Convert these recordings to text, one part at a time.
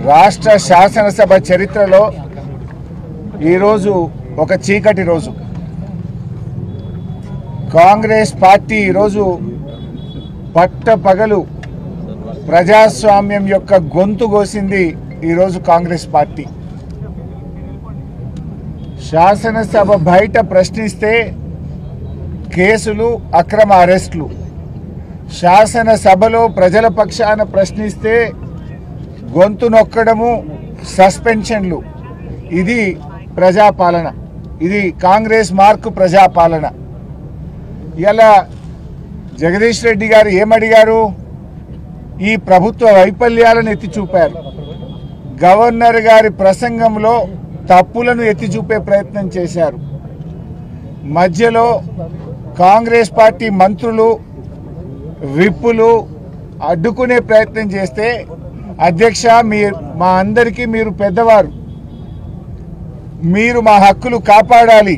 రాష్ట్ర శాసనసభ చరిత్రలో ఈరోజు ఒక చీకటి రోజు. కాంగ్రెస్ పార్టీ ఈరోజు పట్టపగలు ప్రజాస్వామ్యం యొక్క గొంతు కోసింది. ఈరోజు కాంగ్రెస్ పార్టీ శాసనసభ బయట ప్రశ్నిస్తే కేసులు, అక్రమ అరెస్టులు, శాసనసభలో ప్రజల పక్షాన ప్రశ్నిస్తే గొంతు నొక్కడము, సస్పెన్షన్లు. ఇది ప్రజాపాలన, ఇది కాంగ్రెస్ మార్కు ప్రజాపాలన. ఇలా జగదీష్ రెడ్డి గారు ఏమడిగారు? ఈ ప్రభుత్వ వైఫల్యాలను ఎత్తి చూపారు. గవర్నర్ గారి ప్రసంగంలో తప్పులను ఎత్తి చూపే ప్రయత్నం చేశారు. మధ్యలో కాంగ్రెస్ పార్టీ మంత్రులు, విప్పులు అడ్డుకునే ప్రయత్నం చేస్తే, అధ్యక్ష మా అందరికీ మీరు పెద్దవారు, మీరు మా హక్కులు కాపాడాలి,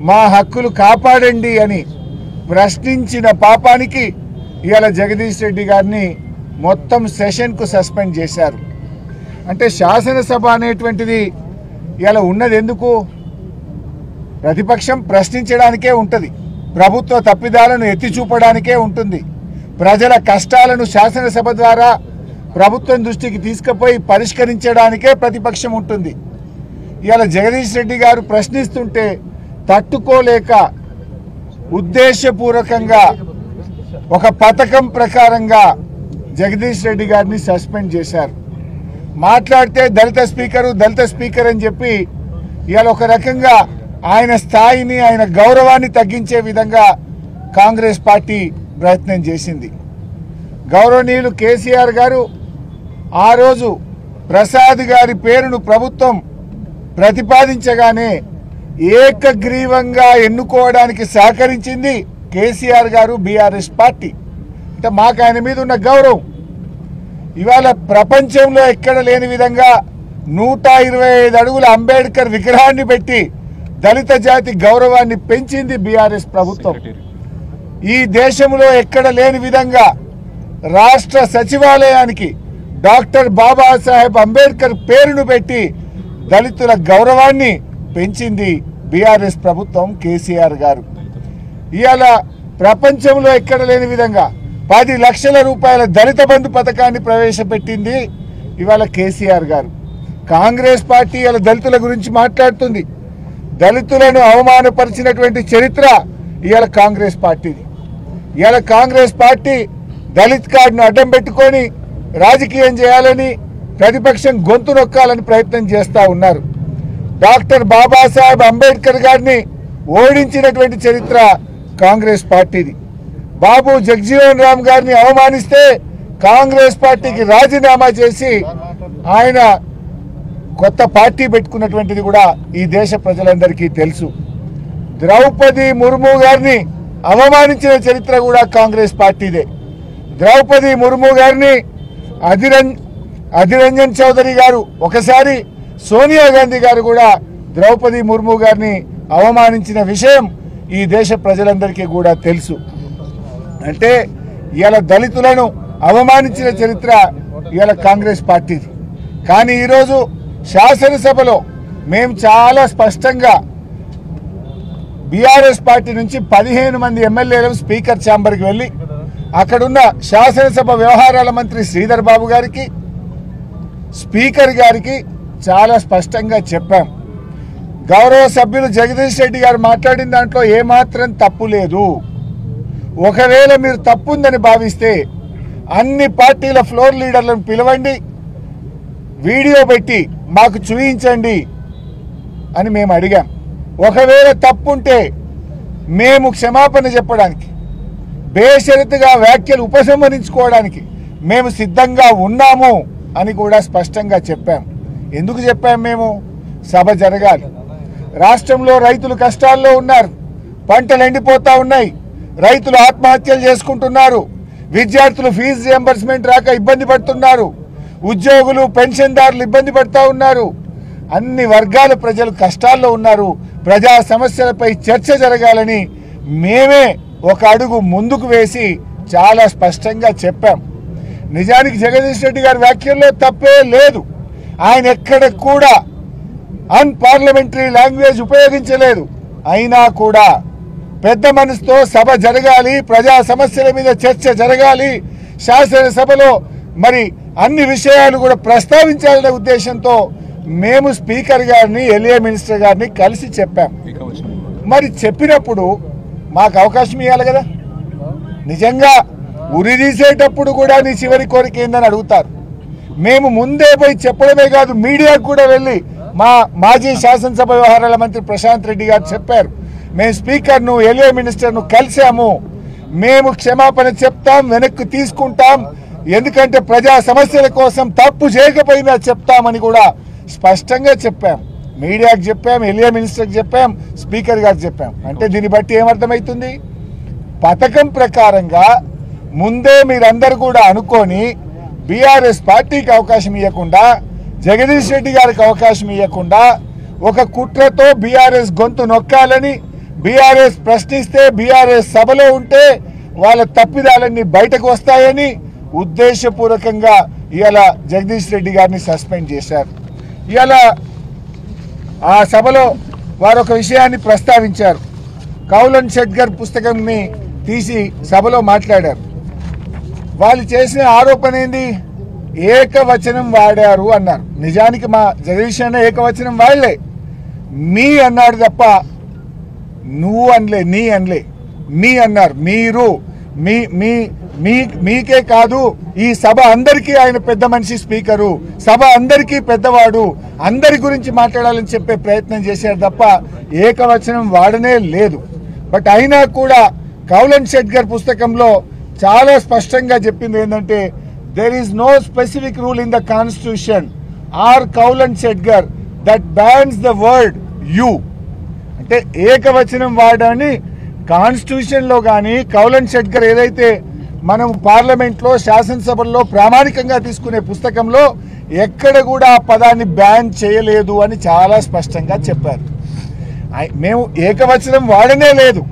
మా హక్కులు కాపాడండి అని ప్రశ్నించిన పాపానికి ఇవాళ జగదీష్ రెడ్డి గారిని మొత్తం సెషన్కు సస్పెండ్ చేశారు. అంటే శాసనసభ అనేటువంటిది ఇవాళ ఉన్నది ఎందుకు? ప్రతిపక్షం ప్రశ్నించడానికే ఉంటుంది, ప్రభుత్వ తప్పిదాలను ఎత్తి చూపడానికే ఉంటుంది, ప్రజల కష్టాలను శాసనసభ ద్వారా ప్రభుత్వం దృష్టికి తీసుకుపోయి పరిష్కరించడానికే ప్రతిపక్షం ఉంటుంది. ఇవాళ జగదీష్ రెడ్డి గారు ప్రశ్నిస్తుంటే తట్టుకోలేక ఉద్దేశపూర్వకంగా ఒక పథకం ప్రకారంగా జగదీష్ రెడ్డి గారిని సస్పెండ్ చేశారు. మాట్లాడితే దళిత స్పీకర్ అని చెప్పి ఇవాళ ఒక రకంగా ఆయన స్థాయిని, ఆయన గౌరవాన్ని తగ్గించే విధంగా కాంగ్రెస్ పార్టీ ప్రయత్నం చేసింది. గౌరవనీయులు కేసీఆర్ గారు ఆ రోజు ప్రసాద్ గారి పేరును ప్రభుత్వం ప్రతిపాదించగానే ఏకగ్రీవంగా ఎన్నుకోవడానికి సహకరించింది కేసీఆర్ గారు, బీఆర్ఎస్ పార్టీ. అంటే మాకు ఆయన మీద ఉన్న గౌరవం ఇవాళ ప్రపంచంలో ఎక్కడ లేని విధంగా 125 అడుగుల అంబేద్కర్ విగ్రహాన్ని పెట్టి దళిత జాతి గౌరవాన్ని పెంచింది బీఆర్ఎస్ ప్రభుత్వం. ఈ దేశంలో ఎక్కడ లేని విధంగా రాష్ట్ర సచివాలయానికి డాక్టర్ బాబాసాహెబ్ అంబేద్కర్ పేరును పెట్టి దళితుల గౌరవాన్ని పెంచింది బీఆర్ఎస్ ప్రభుత్వం, కేసీఆర్ గారు. ఇవాళ ప్రపంచంలో ఎక్కడ లేని విధంగా 10 లక్షల రూపాయల దళిత బంధు పథకాన్ని ప్రవేశపెట్టింది ఇవాళ కేసీఆర్ గారు. కాంగ్రెస్ పార్టీ ఇవాళ దళితుల గురించి మాట్లాడుతుంది. దళితులను అవమానపరిచినటువంటి చరిత్ర ఇవాళ కాంగ్రెస్ పార్టీది. ఇవాళ కాంగ్రెస్ పార్టీ దళిత్ కార్డును అడ్డం పెట్టుకొని రాజకీయం చేయాలని, ప్రతిపక్షం గొంతు నొక్కాలని ప్రయత్నం చేస్తూ ఉన్నారు. డాక్టర్ బాబాసాహెబ్ అంబేద్కర్ గారిని ఓడించినటువంటి చరిత్ర కాంగ్రెస్ పార్టీది. బాబు జగజీవన్ రామ్ గారిని అవమానిస్తే కాంగ్రెస్ పార్టీకి రాజీనామా చేసి ఆయన కొత్త పార్టీ పెట్టుకున్నటువంటిది కూడా ఈ దేశ ప్రజలందరికీ తెలుసు. ద్రౌపది ముర్ము గారిని అవమానించిన చరిత్ర కూడా కాంగ్రెస్ పార్టీదే. ద్రౌపది ముర్ము గారిని అధిరంజన్ చౌదరి గారు, ఒకసారి సోనియా గాంధీ గారు కూడా ద్రౌపది ముర్ము గారిని అవమానించిన విషయం ఈ దేశ ప్రజలందరికీ కూడా తెలుసు. అంటే ఇవాళ దళితులను అవమానించిన చరిత్ర ఇవాళ కాంగ్రెస్ పార్టీది. కానీ ఈరోజు శాసనసభలో మేము చాలా స్పష్టంగా బీఆర్ఎస్ పార్టీ నుంచి 15 మంది ఎమ్మెల్యేలు స్పీకర్ ఛాంబర్కి వెళ్ళి అక్కడున్న శాసనసభ వ్యవహారాల మంత్రి శ్రీధర్ బాబు గారికి, స్పీకర్ గారికి చాలా స్పష్టంగా చెప్పాం. గౌరవ సభ్యులు జగదీష్ రెడ్డి గారు మాట్లాడిన దాంట్లో ఏమాత్రం తప్పు లేదు. ఒకవేళ మీరు తప్పుందని భావిస్తే అన్ని పార్టీల ఫ్లోర్ లీడర్లను పిలవండి, వీడియో పెట్టి మాకు చూపించండి అని మేము అడిగాం. ఒకవేళ తప్పుంటే మేము క్షమాపణ చెప్పడానికి, బేషరతుగా వ్యాఖ్యలు ఉపసంహరించుకోవడానికి మేము సిద్ధంగా ఉన్నాము అని కూడా స్పష్టంగా చెప్పాం. ఎందుకు చెప్పాం? మేము సభ జరగాలి. రాష్ట్రంలో రైతులు కష్టాల్లో ఉన్నారు, పంటలు ఎండిపోతా ఉన్నాయి, రైతులు ఆత్మహత్యలు చేసుకుంటున్నారు, విద్యార్థులు ఫీజు రియంబర్స్మెంట్ రాక ఇబ్బంది పడుతున్నారు, ఉద్యోగులు పెన్షన్దారులు ఇబ్బంది పడుతూ ఉన్నారు, అన్ని వర్గాల ప్రజలు కష్టాల్లో ఉన్నారు. ప్రజా సమస్యలపై చర్చ జరగాలని మేమే ఒక అడుగు ముందుకు వేసి చాలా స్పష్టంగా చెప్పాం. నిజానికి జగదీష్ రెడ్డి గారి వ్యాఖ్యల్లో తప్పే లేదు. ఆయన ఎక్కడ కూడా అన్పార్లమెంటరీ లాంగ్వేజ్ ఉపయోగించలేదు. అయినా కూడా పెద్ద మనసుతో సభ జరగాలి, ప్రజా సమస్యల మీద చర్చ జరగాలి, శాసనసభలో మరి అన్ని విషయాలు కూడా ప్రస్తావించాలనే ఉద్దేశంతో మేము స్పీకర్ గారిని, ఎల్ఏ మినిస్టర్ గారిని కలిసి చెప్పాం. మరి చెప్పినప్పుడు మాకు అవకాశం ఇవ్వాలి కదా. నిజంగా ఉరి తీసేటప్పుడు కూడా నీ చివరి కోరిక ఏందని అడుగుతారు. మేము ముందే పోయి చెప్పడమే కాదు, మీడియాకు కూడా వెళ్ళి మా మాజీ శాసనసభ వ్యవహారాల మంత్రి ప్రశాంత్ రెడ్డి గారు చెప్పారు, మేము స్పీకర్ను, ఎల్ఏ మినిస్టర్ను కలిసాము, మేము క్షమాపణ చెప్తాం, వెనక్కి తీసుకుంటాం, ఎందుకంటే ప్రజా సమస్యల కోసం తప్పు చేయకపోయినా చెప్తామని కూడా స్పష్టంగా చెప్పాం. మీడియాకు చెప్పాం, ఎల్ఏ మినిస్టర్కి చెప్పాం, స్పీకర్ గారికి చెప్పాం. అంటే దీన్ని బట్టి ఏమర్థమవుతుంది? పథకం ప్రకారంగా ముందే మీరందరూ కూడా అనుకొని బీఆర్ఎస్ పార్టీకి అవకాశం ఇవ్వకుండా, జగదీష్ రెడ్డి గారికి అవకాశం ఇవ్వకుండా, ఒక కుట్రతో బీఆర్ఎస్ గొంతు నొక్కాలని, బీఆర్ఎస్ ప్రశ్నిస్తే, బీఆర్ఎస్ సభలో ఉంటే వాళ్ళ తప్పిదాలన్నీ బయటకు వస్తాయని ఉద్దేశపూర్వకంగా ఇవాళ జగదీష్ రెడ్డి గారిని సస్పెండ్ చేశారు. ఇవాళ ఆ సభలో వారు ఒక విషయాన్ని ప్రస్తావించారు. కౌలన్ షెట్గర్ పుస్తకంని తీసి సభలో మాట్లాడారు. వాళ్ళు చేసిన ఆరోపణ ఏంది? ఏకవచనం వాడారు అన్నారు. నిజానికి మా జగదీష్ అన్న ఏకవచనం వాడలే, మీ అన్నాడు తప్ప నువ్వు అనలే, నీ అనలే, మీ అన్నారు. మీరు మీకే కాదు, ఈ సభ అందరికీ ఆయన పెద్ద మనిషి, స్పీకరు, సభ అందరికీ పెద్దవాడు, అందరి గురించి మాట్లాడాలని చెప్పే ప్రయత్నం చేశారు తప్ప ఏకవచనం వాడనే లేదు. బట్ అయినా కూడా కౌలన్ షెట్గర్ పుస్తకంలో చాలా స్పష్టంగా చెప్పింది ఏంటంటే, there is no specific rule in the constitution or Kaulan Shedgar that bans the word you. అంటే ఏకవచనం వాడని కాన్స్టిట్యూషన్ లో కానీ, కౌలన్ షెట్గర్ ఏదైతే మనం పార్లమెంట్ లో, శాసనసభల్లో ప్రామాణికంగా తీసుకునే పుస్తకంలో ఎక్కడ కూడా ఆ పదాన్ని బ్యాన్ చేయలేదు అని చాలా స్పష్టంగా చెప్పారు. మేము ఏకవచనం వాడనే లేదు.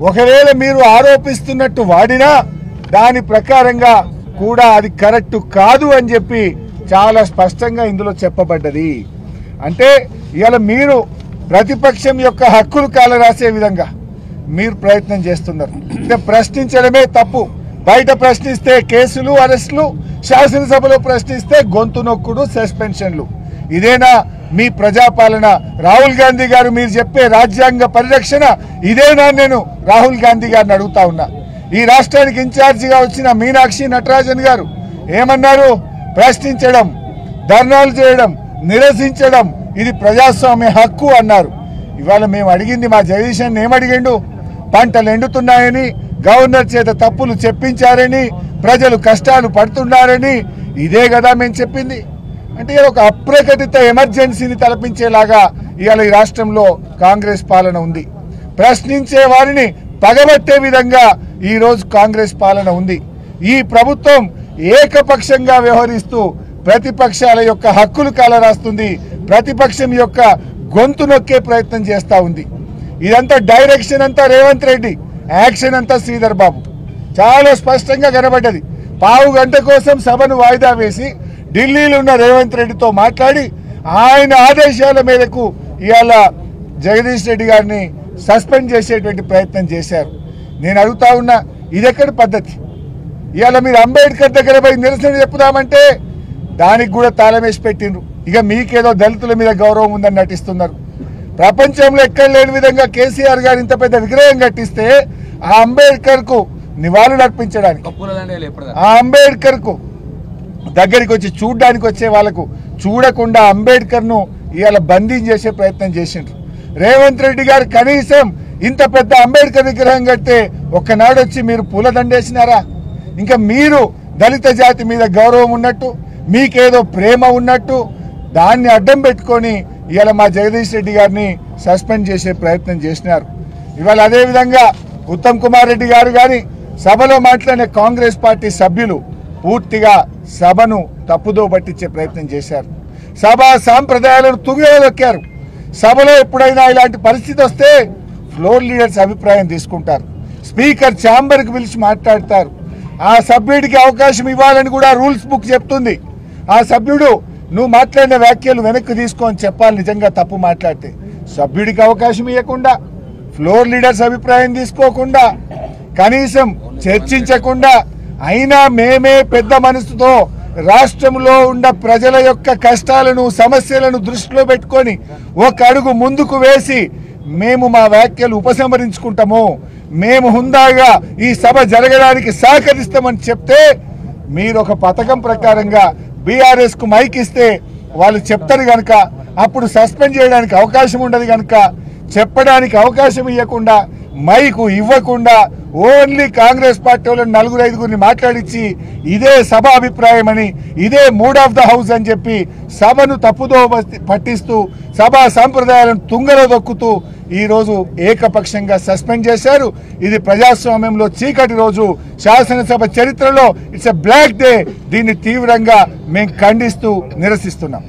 ఒకవేళ మీరు ఆరోపిస్తున్నట్టు వాడినా దాని ప్రకారంగా కూడా అది కరెక్ట్ కాదు అని చెప్పి చాలా స్పష్టంగా ఇందులో చెప్పబడ్డది. అంటే ఇవాళ మీరు ప్రతిపక్షం యొక్క హక్కులు కాలరాసే విధంగా మీరు ప్రయత్నం చేస్తున్నారు. అంటే ప్రశ్నించడమే తప్పు. బయట ప్రశ్నిస్తే కేసులు, అరెస్టులు, శాసనసభలో ప్రశ్నిస్తే గొంతు నొక్కుడు, సస్పెన్షన్లు. ఇదేనా మీ ప్రజాపాలన? రాహుల్ గాంధీ గారు మీరు చెప్పే రాజ్యాంగ పరిరక్షణ ఇదేనా? నేను రాహుల్ గాంధీ గారిని అడుగుతా ఉన్నా. ఈ రాష్ట్రానికి ఇన్ఛార్జిగా వచ్చిన మీనాక్షి నటరాజన్ గారు ఏమన్నారు? ప్రశ్నించడం, ధర్నాలు చేయడం, నిరసించడం ఇది ప్రజాస్వామ్య హక్కు అన్నారు. ఇవాళ మేము అడిగింది, మా జగదీష్ అన్న ఏమడిగిండు? పంటలు ఎండుతున్నాయని, గవర్నర్ చేత తప్పులు చెప్పించారని, ప్రజలు కష్టాలు పడుతున్నారని, ఇదే కదా మేము చెప్పింది. అంటే ఒక అప్రకటిత ఎమర్జెన్సీని తలపించేలాగా ఇవాళ ఈ రాష్ట్రంలో కాంగ్రెస్ పాలన ఉంది. ప్రశ్నించే వారిని పగబట్టే విధంగా ఈ రోజు కాంగ్రెస్ పాలన ఉంది. ఈ ప్రభుత్వం ఏకపక్షంగా వ్యవహరిస్తూ ప్రతిపక్షాల యొక్క హక్కులు కాలరాస్తుంది, ప్రతిపక్షం యొక్క గొంతు నొక్కే ప్రయత్నం చేస్తూ ఉంది. ఇదంతా డైరెక్షన్ అంతా రేవంత్ రెడ్డి, యాక్షన్ అంతా శ్రీధర్ బాబు. చాలా స్పష్టంగా కనబడ్డది. పావు గంట కోసం సభను వాయిదా వేసి ఢిల్లీలో ఉన్న రేవంత్ రెడ్డితో మాట్లాడి ఆయన ఆదేశాల మేరకు ఇవాళ జగదీష్ రెడ్డి గారిని సస్పెండ్ చేసేటువంటి ప్రయత్నం చేశారు. నేను అడుగుతా ఉన్నా, ఇదెక్కడి పద్ధతి? ఇవాళ మీరు అంబేద్కర్ దగ్గర పోయి నిరసన చెప్పుదామంటే దానికి కూడా తాళం వేసి పెట్టిండ్రు. ఇక మీకేదో దళితుల మీద గౌరవం ఉందని నటిస్తున్నారు. ప్రపంచంలో ఎక్కడ లేని విధంగా కేసీఆర్ గారు ఇంత పెద్ద విగ్రహం కట్టిస్తే ఆ అంబేద్కర్ కు నివాళులు అర్పించడానికి, ఆ అంబేద్కర్ కు దగ్గరికి వచ్చి చూడడానికి వచ్చే వాళ్ళకు చూడకుండా అంబేద్కర్ ను ఇవాళ బందీ చేసే ప్రయత్నం చేసిండ్రు. రేవంత్ రెడ్డి గారు కనీసం ఇంత పెద్ద అంబేద్కర్ విగ్రహం కడితే ఒక్కనాడు వచ్చి మీరు పూలదండేసినారా? ఇంకా మీరు దళిత జాతి మీద గౌరవం ఉన్నట్టు, మీకేదో ప్రేమ ఉన్నట్టు దాన్ని అడ్డం పెట్టుకొని ఇవాళ మా జగదీష్ రెడ్డి గారిని సస్పెండ్ చేసే ప్రయత్నం చేసినారు. ఇవాళ అదేవిధంగా ఉత్తమ్ కుమార్ రెడ్డి గారు కానీ సభలో మాట్లాడిన కాంగ్రెస్ పార్టీ సభ్యులు పూర్తిగా సభను తప్పుదో పట్టించే ప్రయత్నం చేశారు. సభా సాంప్రదాయాలను తుగిలొక్కారు. సభలో ఎప్పుడైనా ఇలాంటి పరిస్థితి వస్తే ఫ్లోర్ లీడర్స్ అభిప్రాయం తీసుకుంటారు, స్పీకర్ ఛాంబర్కి పిలిచి మాట్లాడతారు. ఆ సభ్యుడికి అవకాశం ఇవ్వాలని కూడా రూల్స్ బుక్ చెప్తుంది. ఆ సభ్యుడు నువ్వు మాట్లాడిన వ్యాఖ్యలు వెనక్కి తీసుకొని చెప్పాలి. నిజంగా తప్పు మాట్లాడితే సభ్యుడికి అవకాశం ఇవ్వకుండా, ఫ్లోర్ లీడర్స్ అభిప్రాయం తీసుకోకుండా, కనీసం చర్చించకుండా, అయినా మేమే పెద్ద మనసుతో రాష్ట్రంలో ఉన్న ప్రజల యొక్క కష్టాలను సమస్యలను దృష్టిలో పెట్టుకొని ఒక అడుగు ముందుకు వేసి మేము మా వ్యాఖ్యలు ఉపసంహరించుకుంటాము, మేము హుందాగా ఈ సభ జరగడానికి సహకరిస్తామని చెప్తే మీరు ఒక పథకం ప్రకారంగా బీఆర్ఎస్ కు మైక్ ఇస్తే వాళ్ళు చెప్తారు కనుక అప్పుడు సస్పెండ్ చేయడానికి అవకాశం ఉండదు కనుక చెప్పడానికి అవకాశం ఇవ్వకుండా మైకు ఇవ్వకుండా ఓన్లీ కాంగ్రెస్ పార్టీ వాళ్ళని 4-5 మాట్లాడించి ఇదే సభ అభిప్రాయం అని, ఇదే మూడ్ ఆఫ్ ద హౌస్ అని చెప్పి సభను తప్పుదో పట్టిస్తూ సభా సాంప్రదాయాలను తుంగలో దొక్కుతూ ఈరోజు ఏకపక్షంగా సస్పెండ్ చేశారు. ఇది ప్రజాస్వామ్యంలో చీకటి రోజు, శాసనసభ చరిత్రలో ఇట్స్ ఎ బ్లాక్ డే. దీన్ని తీవ్రంగా మేము ఖండిస్తూ నిరసిస్తున్నాం.